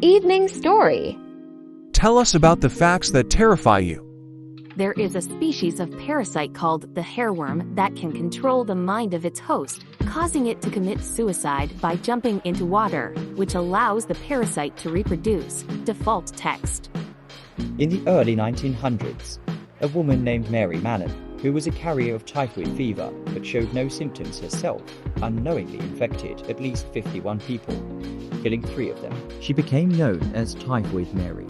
Evening Story. Tell us about the facts that terrify you. There is a species of parasite called the hairworm that can control the mind of its host, causing it to commit suicide by jumping into water, which allows the parasite to reproduce. Default text. In the early 1900s, a woman named Mary Mannon, who was a carrier of typhoid fever but showed no symptoms herself, unknowingly infected at least 51 people, killing 3 of them. She became known as Typhoid Mary.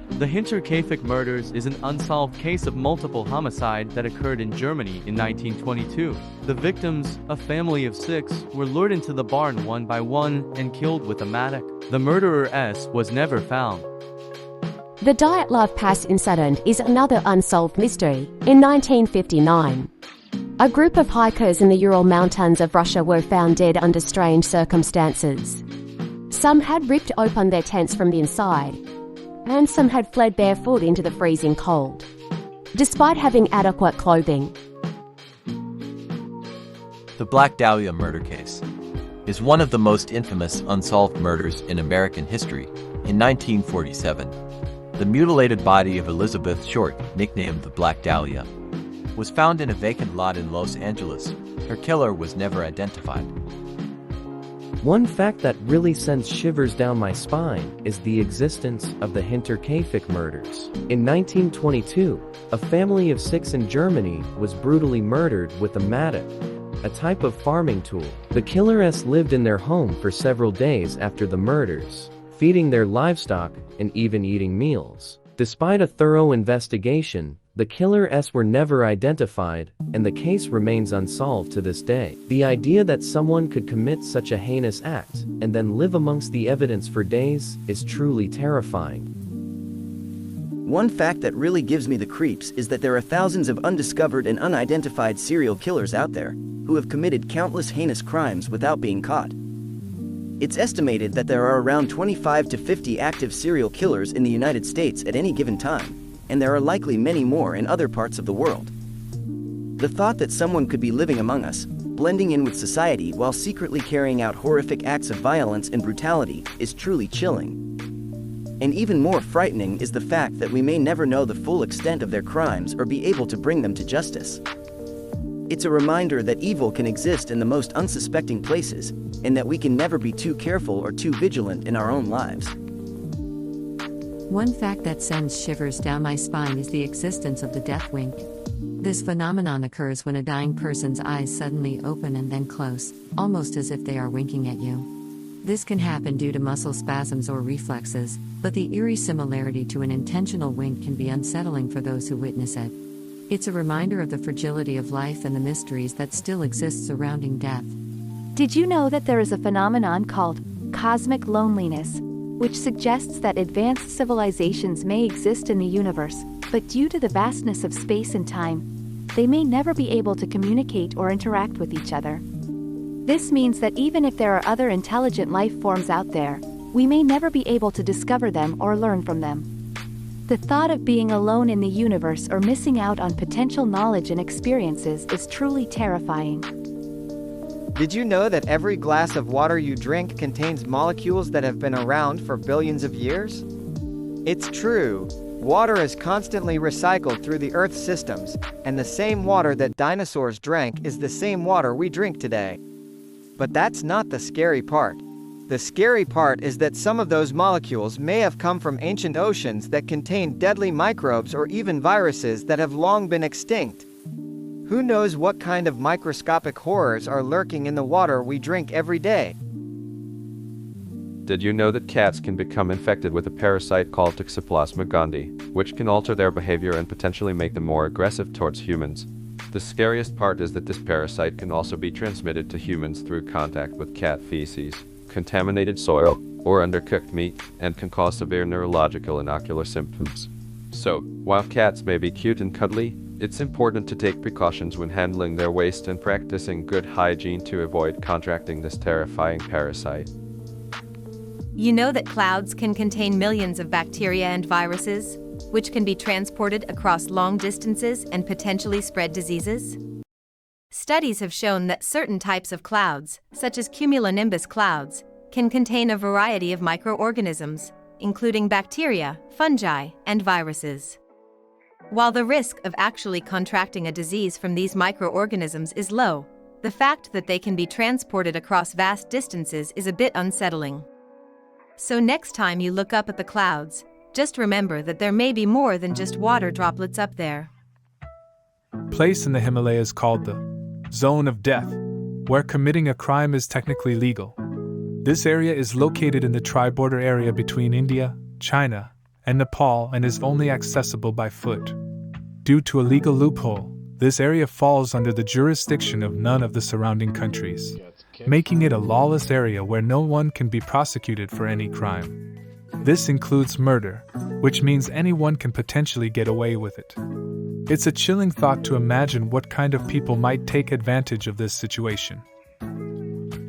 The Hinterkaifeck murders is an unsolved case of multiple homicide that occurred in Germany in 1922. The victims, a family of 6, were lured into the barn one by one and killed with a mattock. The murderer S was never found. The Dyatlov Pass incident is another unsolved mystery. In 1959, a group of hikers in the Ural Mountains of Russia were found dead under strange circumstances. Some had ripped open their tents from the inside, and some had fled barefoot into the freezing cold, despite having adequate clothing. The Black Dahlia murder case is one of the most infamous unsolved murders in American history. In 1947, the mutilated body of Elizabeth Short, nicknamed the Black Dahlia, was found in a vacant lot in Los Angeles. Her killer was never identified. One fact that really sends shivers down my spine is the existence of the Hinterkaifeck murders. In 1922, a family of 6 in Germany was brutally murdered with a mattock, a type of farming tool. The killers lived in their home for several days after the murders, feeding their livestock and even eating meals. Despite a thorough investigation, the killers were never identified, and the case remains unsolved to this day. The idea that someone could commit such a heinous act and then live amongst the evidence for days is truly terrifying. One fact that really gives me the creeps is that there are thousands of undiscovered and unidentified serial killers out there who have committed countless heinous crimes without being caught. It's estimated that there are around 25 to 50 active serial killers in the United States at any given time, and there are likely many more in other parts of the world. The thought that someone could be living among us, blending in with society while secretly carrying out horrific acts of violence and brutality is truly chilling. And even more frightening is the fact that we may never know the full extent of their crimes or be able to bring them to justice. It's a reminder that evil can exist in the most unsuspecting places, and that we can never be too careful or too vigilant in our own lives. One fact that sends shivers down my spine is the existence of the death wink. This phenomenon occurs when a dying person's eyes suddenly open and then close, almost as if they are winking at you. This can happen due to muscle spasms or reflexes, but the eerie similarity to an intentional wink can be unsettling for those who witness it. It's a reminder of the fragility of life and the mysteries that still exist surrounding death. Did you know that there is a phenomenon called cosmic loneliness, which suggests that advanced civilizations may exist in the universe, but due to the vastness of space and time, they may never be able to communicate or interact with each other. This means that even if there are other intelligent life forms out there, we may never be able to discover them or learn from them. The thought of being alone in the universe or missing out on potential knowledge and experiences is truly terrifying. Did you know that every glass of water you drink contains molecules that have been around for billions of years? It's true. Water is constantly recycled through the Earth's systems, and the same water that dinosaurs drank is the same water we drink today. But that's not the scary part. The scary part is that some of those molecules may have come from ancient oceans that contain deadly microbes or even viruses that have long been extinct. Who knows what kind of microscopic horrors are lurking in the water we drink every day? Did you know that cats can become infected with a parasite called Toxoplasma gondii, which can alter their behavior and potentially make them more aggressive towards humans? The scariest part is that this parasite can also be transmitted to humans through contact with cat feces, contaminated soil, or undercooked meat, and can cause severe neurological and ocular symptoms. So, while cats may be cute and cuddly, it's important to take precautions when handling their waste and practicing good hygiene to avoid contracting this terrifying parasite. You know that clouds can contain millions of bacteria and viruses, which can be transported across long distances and potentially spread diseases? Studies have shown that certain types of clouds, such as cumulonimbus clouds, can contain a variety of microorganisms, including bacteria, fungi, and viruses. While the risk of actually contracting a disease from these microorganisms is low, the fact that they can be transported across vast distances is a bit unsettling. So next time you look up at the clouds, just remember that there may be more than just water droplets up there. Place in the Himalayas called the Zone of Death, where committing a crime is technically legal. This area is located in the tri-border area between India, China, and Nepal and is only accessible by foot. Due to a legal loophole, this area falls under the jurisdiction of none of the surrounding countries, making it a lawless area where no one can be prosecuted for any crime. This includes murder, which means anyone can potentially get away with it. It's a chilling thought to imagine what kind of people might take advantage of this situation.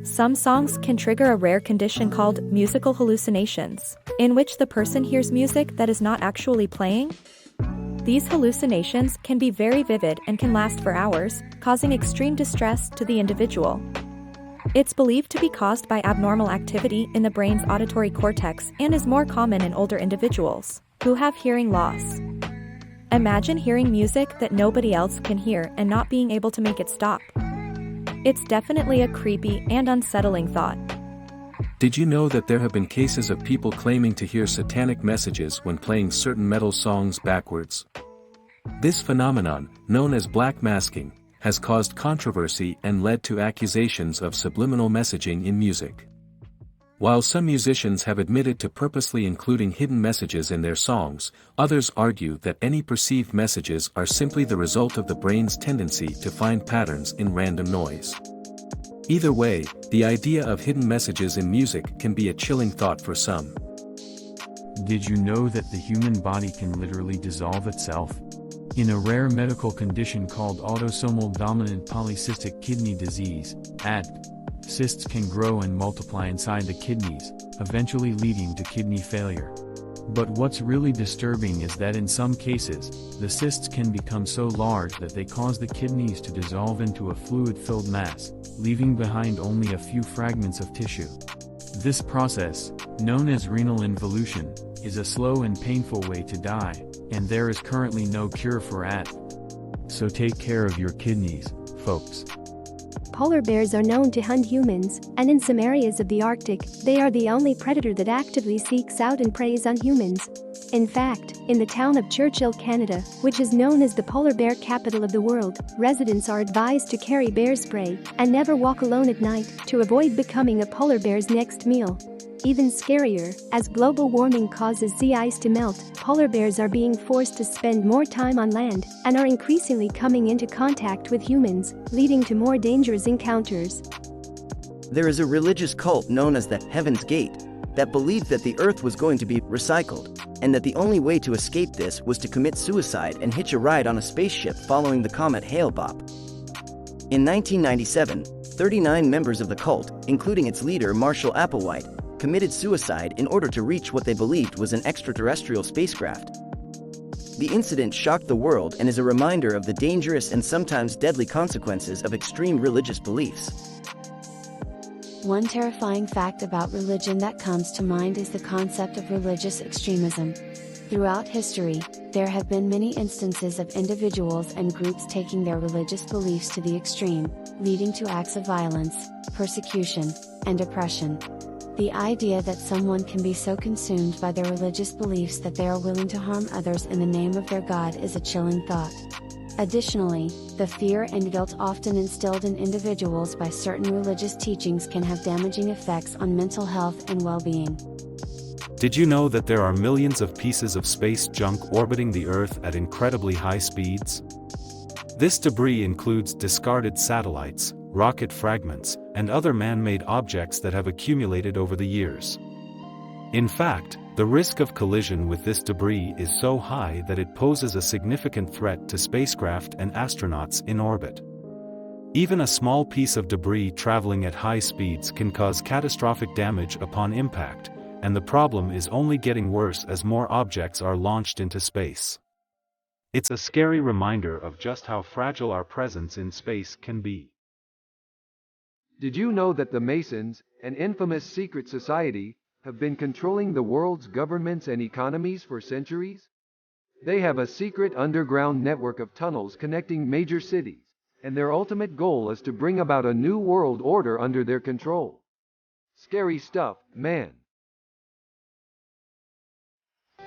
Some songs can trigger a rare condition called musical hallucinations, in which the person hears music that is not actually playing. These hallucinations can be very vivid and can last for hours, causing extreme distress to the individual. It's believed to be caused by abnormal activity in the brain's auditory cortex and is more common in older individuals who have hearing loss. Imagine hearing music that nobody else can hear and not being able to make it stop. It's definitely a creepy and unsettling thought. Did you know that there have been cases of people claiming to hear satanic messages when playing certain metal songs backwards? This phenomenon, known as black masking, has caused controversy and led to accusations of subliminal messaging in music. While some musicians have admitted to purposely including hidden messages in their songs, others argue that any perceived messages are simply the result of the brain's tendency to find patterns in random noise. Either way, the idea of hidden messages in music can be a chilling thought for some. Did you know that the human body can literally dissolve itself? In a rare medical condition called autosomal dominant polycystic kidney disease, ADP, cysts can grow and multiply inside the kidneys, eventually leading to kidney failure. But what's really disturbing is that in some cases, the cysts can become so large that they cause the kidneys to dissolve into a fluid-filled mass, leaving behind only a few fragments of tissue. This process, known as renal involution, is a slow and painful way to die, and there is currently no cure for ADP. So take care of your kidneys, folks. Polar bears are known to hunt humans, and in some areas of the Arctic, they are the only predator that actively seeks out and preys on humans. In fact, in the town of Churchill, Canada, which is known as the polar bear capital of the world, residents are advised to carry bear spray and never walk alone at night to avoid becoming a polar bear's next meal. Even scarier, as global warming causes sea ice to melt, polar bears are being forced to spend more time on land and are increasingly coming into contact with humans, leading to more dangerous encounters. There is a religious cult known as the Heaven's Gate that believed that the Earth was going to be recycled, and that the only way to escape this was to commit suicide and hitch a ride on a spaceship following the comet Hale-Bopp. In 1997, 39 members of the cult, including its leader Marshall Applewhite, committed suicide in order to reach what they believed was an extraterrestrial spacecraft. The incident shocked the world and is a reminder of the dangerous and sometimes deadly consequences of extreme religious beliefs. One terrifying fact about religion that comes to mind is the concept of religious extremism. Throughout history, there have been many instances of individuals and groups taking their religious beliefs to the extreme, leading to acts of violence, persecution, and oppression. The idea that someone can be so consumed by their religious beliefs that they are willing to harm others in the name of their God is a chilling thought. Additionally, the fear and guilt often instilled in individuals by certain religious teachings can have damaging effects on mental health and well-being. Did you know that there are millions of pieces of space junk orbiting the Earth at incredibly high speeds? This debris includes discarded satellites, rocket fragments, and other man-made objects that have accumulated over the years. In fact, the risk of collision with this debris is so high that it poses a significant threat to spacecraft and astronauts in orbit. Even a small piece of debris traveling at high speeds can cause catastrophic damage upon impact, and the problem is only getting worse as more objects are launched into space. It's a scary reminder of just how fragile our presence in space can be. Did you know that the Masons, an infamous secret society, have been controlling the world's governments and economies for centuries? They have a secret underground network of tunnels connecting major cities, and their ultimate goal is to bring about a new world order under their control. Scary stuff, man.